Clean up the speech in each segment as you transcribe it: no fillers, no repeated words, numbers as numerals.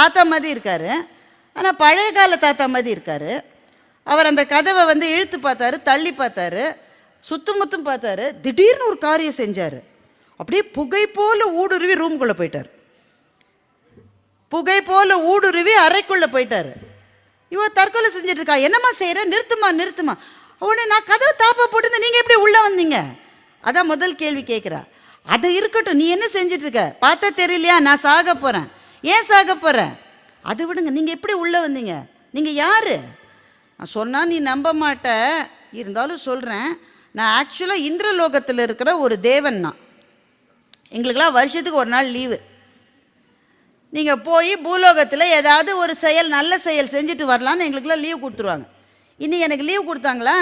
தாத்தா மாதிரி இருக்கார், ஆனால் பழைய கால தாத்தா மாதிரி இருக்கார். அவர் அந்த கதவை வந்து இழுத்து பார்த்தாரு, தள்ளி பார்த்தாரு, சுத்தமுத்தும் பார்த்தாரு. திடீர்னு ஒரு காரியம் செஞ்சார். அப்படியே புகை போல் ஊடுருவி ரூம்குள்ளே போயிட்டார். புகை போல் ஊடுருவி அறைக்குள்ளே போயிட்டார். இவன் தற்கொலை செஞ்சுட்டு இருக்கா. என்னம்மா செய்கிற, நிறுத்துமா நிறுத்துமா. உடனே நான் கதவை தாப்பா போட்டு, நீங்கள் எப்படி உள்ளே வந்தீங்க? அதான் முதல் கேள்வி கேட்குறா. அது இருக்கட்டும், நீ என்ன செஞ்சிட்ருக்க, பார்த்தா தெரியலையா நான் சாக போகிறேன். ஏன் சாக போகிறேன்? அதை விடுங்க, நீங்கள் எப்படி உள்ளே வந்தீங்க, நீங்கள் யார்? நான் சொன்னால் நீ நம்ப மாட்ட, இருந்தாலும் சொல்கிறேன். நான் ஆக்சுவலாக இந்திரலோகத்தில் இருக்கிற ஒரு தேவன். நான் எங்களுக்கெல்லாம் வருஷத்துக்கு ஒரு நாள் லீவு. நீங்கள் போய் பூலோகத்தில் ஏதாவது ஒரு செயல், நல்ல செயல் செஞ்சுட்டு வரலான்னு எங்களுக்கெல்லாம் லீவ் கொடுத்துருவாங்க. இன்றைக்கி எனக்கு லீவ் கொடுத்தாங்களா,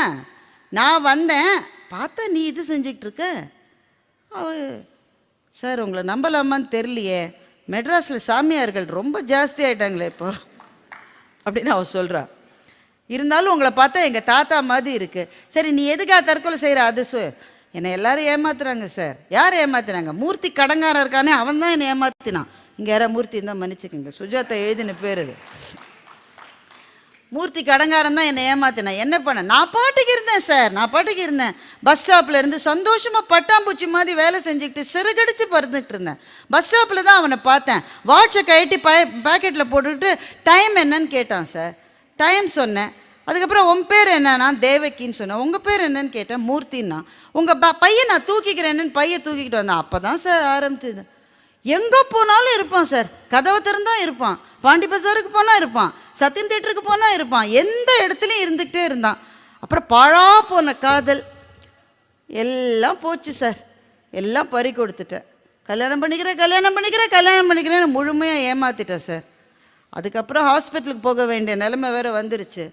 நான் வந்தேன், பார்த்தா நீ இது செஞ்சுக்கிட்டு இருக்க. சார் உங்களை நம்பலாமான்னு தெரியலையே, மெட்ராஸில் சாமியார்கள் ரொம்ப ஜாஸ்தி ஆகிட்டாங்களே இப்போ அப்படின்னு அவள் சொல்கிறா. இருந்தாலும் உங்களை பார்த்தா எங்கள் தாத்தா மாதிரி இருக்குது. சரி நீ எதுக்காக தற்கொலை செய்கிற? அது என்னை எல்லோரும் ஏமாத்துறாங்க சார். யார் ஏமாத்துறாங்க? மூர்த்தி கடங்காரன் இருக்கானே, அவன் தான் என்னை ஏமாத்தினான். இங்கே யாராவது மூர்த்தி இருந்தால் மன்னிச்சுக்கோங்க, சுஜாதா எழுதின பேர் அது. மூர்த்தி கடங்காரன் தான் என்னை ஏமாத்தினேன். என்ன பண்ண? நான் பாட்டுக்கு இருந்தேன் சார், நான் பாட்டுக்கு இருந்தேன். பஸ் ஸ்டாப்பில் இருந்து சந்தோஷமாக பட்டாம்பூச்சி மாதிரி வேலை செஞ்சுக்கிட்டு சிறகடிச்சு பறந்துக்கிட்டு இருந்தேன். பஸ் ஸ்டாப்பில் தான் அவனை பார்த்தேன். வாட்சை கழட்டி பேக்கெட்டில் போட்டுக்கிட்டு டைம் என்னன்னு கேட்டான் சார். டைம் சொன்னேன். அதுக்கப்புறம் உன் பேர் என்னன்னா தேவகின்னு சொன்னேன். உங்கள் பேர் என்னன்னு கேட்டேன். மூர்த்தின்னா. உங்கள் பையன் நான் தூக்கிக்கிறேன்னு பையன் தூக்கிக்கிட்டு வந்தேன். அப்போ தான் சார் ஆரம்பிச்சது. எங்கே போனாலும் இருப்பான் சார், கதவை திறந்தான் இருப்பான், பாண்டி பஜாருக்கு போனால் இருப்பான், சத்தியம் தேட்டருக்கு போனால் இருப்பான், எந்த இடத்துலையும் இருந்துக்கிட்டே இருந்தான். அப்புறம் பாழா போன காதல் எல்லாம் போச்சு சார், எல்லாம் பறி கொடுத்துட்டேன். கல்யாணம் பண்ணிக்கிறேன்னு முழுமையாக ஏமாற்றிட்டேன் சார். அதுக்கப்புறம் ஹாஸ்பிட்டலுக்கு போக வேண்டிய நிலைமை வேறு வந்துருச்சு.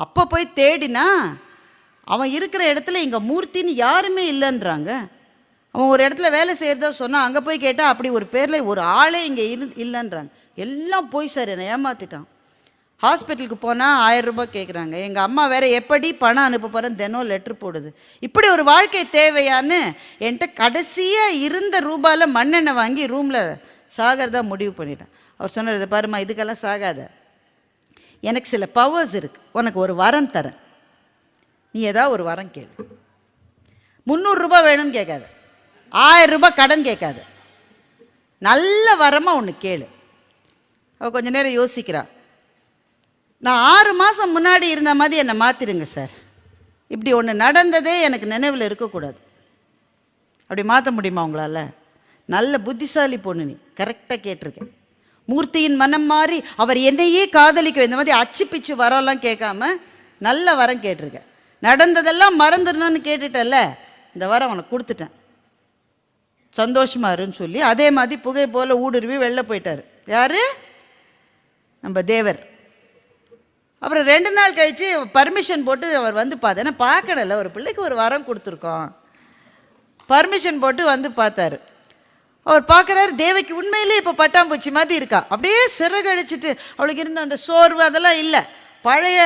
அப்போ போய் தேடினா அவன் இருக்கிற இடத்துல இங்கே மூர்த்தின்னு யாருமே இல்லைன்றாங்க. அவன் ஒரு இடத்துல வேலை செய்கிறதா சொன்னான். அங்கே போய் கேட்டால் அப்படி ஒரு பேரில் ஒரு ஆளே இங்கே இல்லைன்றாங்க. எல்லாம் போய் சார் என்னை ஏமாற்றிட்டான். ஹாஸ்பிட்டலுக்கு போனால் 1000 ரூபாய் கேட்குறாங்க. எங்கள் அம்மா வேறு எப்படி பணம் அனுப்ப போகிறேன் தினம் லெட்ரு போடுது. இப்படி ஒரு வாழ்க்கை தேவையான்னு என்கிட்ட கடைசியாக இருந்த ரூபாயில் மண்ணெண்ணெய் வாங்கி ரூமில் சாகிறதா முடிவு பண்ணிட்டேன். அவர் சொன்னார், இதை பாருமா, இதுக்கெல்லாம் சாகாத, எனக்கு சில பவர்ஸ் இருக்குது, உனக்கு ஒரு வரம் தரேன், நீ ஏதாவது ஒரு வரம் கேளு. 300 ரூபாய் வேணும்னு கேட்காது, 1000 ரூபாய் கடன் கேட்காது, நல்ல வரமாக ஒன்று கேளு. அவள் கொஞ்ச நேரம் யோசிக்கிறா. நான் 6 மாதம் முன்னாடி இருந்த மாதிரி என்னை மாற்றிடுங்க சார். இப்படி ஒன்று நடந்ததே எனக்கு நினைவில் இருக்கக்கூடாது. அப்படி மாற்ற முடியுமா உங்களால்? நல்ல புத்திசாலி பொண்ணு நீ, கரெக்டாக கேட்டிருக்கேன். மூர்த்தியின் மனம் மாறி அவர் என்னையே காதலிக்க, இந்த மாதிரி அச்சு பிச்சு வரலாம் கேட்காம நல்ல வரம் கேட்டிருக்கேன். நடந்ததெல்லாம் மறந்துடணும்னு கேட்டுட்டல்ல, இந்த வரம் உனக்கு கொடுத்துட்டேன், சந்தோஷமா இருன்னு சொல்லி அதே மாதிரி புகை போல் ஊடுருவி வெளில போயிட்டார். யார்? நம்ம தேவர். அப்புறம் 2 நாள் கழித்து பர்மிஷன் போட்டு அவர் வந்து பார்த்தேன். ஏன்னா பார்க்கணும்ல, ஒரு பிள்ளைக்கு ஒரு வரம் கொடுத்துருக்கோம். பர்மிஷன் போட்டு வந்து பார்த்தாரு. அவர் பார்க்குறாரு, தேவகி உண்மையிலே இப்போ பட்டாம்பூச்சி மாதிரி இருக்கா. அப்படியே சிறகடிச்சிட்டு, அவளுக்கு இருந்த அந்த சோர்வு அதெல்லாம் இல்லை. பழைய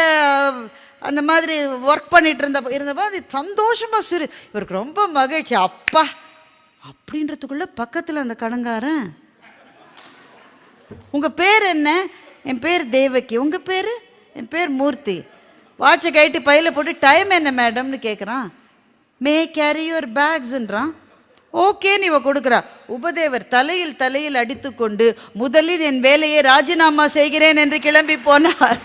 அந்த மாதிரி ஒர்க் பண்ணிட்டு இருந்தப்போ அது சந்தோஷமாக இவருக்கு ரொம்ப மகிழ்ச்சி. அப்பா அப்படின்றதுக்குள்ளே பக்கத்தில் அந்த கடங்காரன், உங்கள் பேர் என்ன? என் பேர் தேவகி. உங்கள் பேர்? என் பேர் மூர்த்தி. வாட்சை கைட்டு பையில் போட்டு டைம் என்ன மேடம்னு கேட்குறான். மே கேரி யுவர் பேக்ஸ்ன்றான். ஓகேன்னு இவ கொடுக்குறா. உபதேவர் தலையில் அடித்து கொண்டு முதலில் என் வேலையை ராஜினாமா செய்கிறேன் என்று கிளம்பி போனார்.